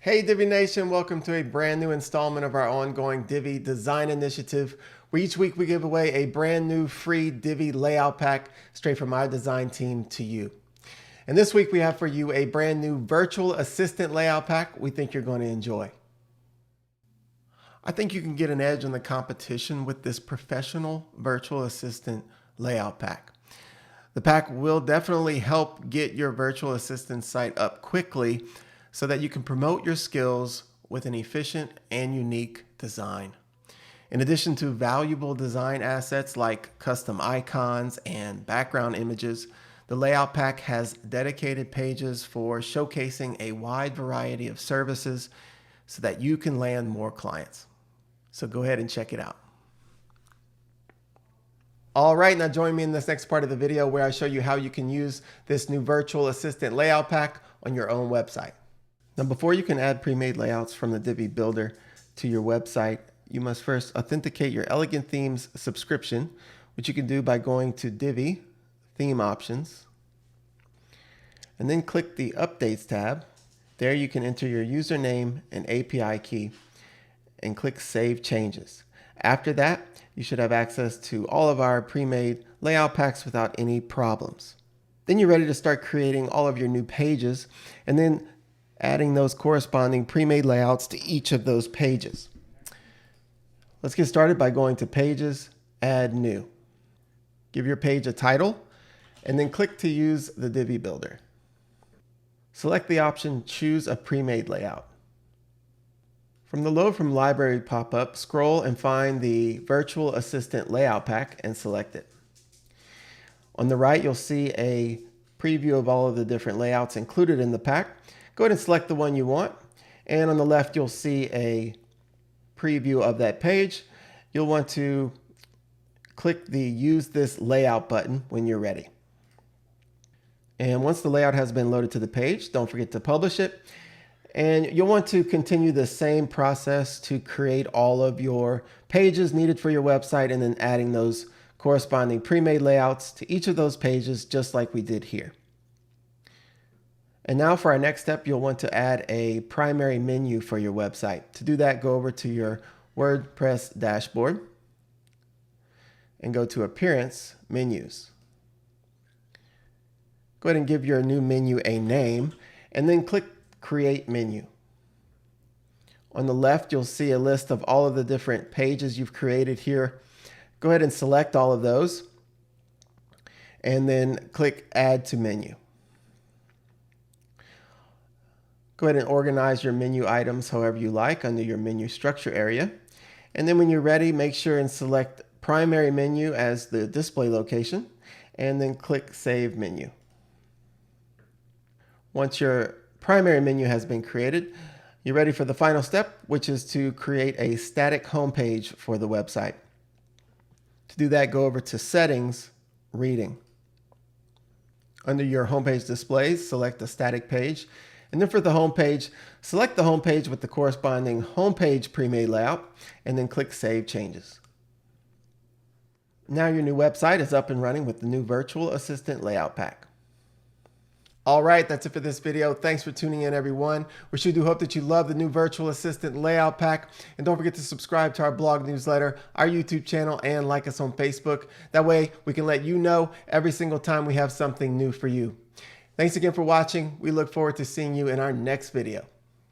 Hey Divi Nation, welcome to a brand new installment of our ongoing Divi Design Initiative, where each week we give away a brand new free Divi Layout Pack straight from our design team to you. And this week we have for you a brand new virtual assistant layout pack we think you're going to enjoy. I think you can get an edge on the competition with this professional virtual assistant layout pack. The pack will definitely help get your virtual assistant site up quickly so that you can promote your skills with an efficient and unique design. In addition to valuable design assets like custom icons and background images, the layout pack has dedicated pages for showcasing a wide variety of services so that you can land more clients. So go ahead and check it out. All right, now join me in this next part of the video where I show you how you can use this new virtual assistant layout pack on your own website. Now, before you can add pre-made layouts from the Divi Builder to your website, you must first authenticate your Elegant Themes subscription, which you can do by going to Divi, Theme Options, and then click the Updates tab. There you can enter your username and API key and click Save Changes. After that, you should have access to all of our pre-made layout packs without any problems. Then you're ready to start creating all of your new pages and then adding those corresponding pre-made layouts to each of those pages. Let's get started by going to Pages, Add New. Give your page a title, and then click to use the Divi Builder. Select the option Choose a Pre-made Layout. From the Load from Library pop-up, scroll and find the Virtual Assistant Layout Pack and select it. On the right, you'll see a preview of all of the different layouts included in the pack. Go ahead and select the one you want. And on the left, you'll see a preview of that page. You'll want to click the Use This Layout button when you're ready. And once the layout has been loaded to the page, don't forget to publish it. And you'll want to continue the same process to create all of your pages needed for your website and then adding those corresponding pre-made layouts to each of those pages just like we did here. And now for our next step, you'll want to add a primary menu for your website. To do that, go over to your WordPress dashboard and go to Appearance, Menus. Go ahead and give your new menu a name and then click Create Menu. On the left, you'll see a list of all of the different pages you've created here. Go ahead and select all of those and then click Add to Menu. Go ahead and organize your menu items however you like under your menu structure area. And then when you're ready, make sure and select Primary Menu as the display location and then click Save Menu. Once your primary menu has been created, you're ready for the final step, which is to create a static homepage for the website. To do that, go over to Settings, Reading. Under your homepage displays, select the static page. And then for the homepage, select the homepage with the corresponding homepage pre-made layout and then click Save Changes. Now your new website is up and running with the new Virtual Assistant Layout Pack. All right, that's it for this video. Thanks for tuning in, everyone. We sure do hope that you love the new Virtual Assistant Layout Pack. And don't forget to subscribe to our blog newsletter, our YouTube channel, and like us on Facebook. That way we can let you know every single time we have something new for you. Thanks again for watching. We look forward to seeing you in our next video.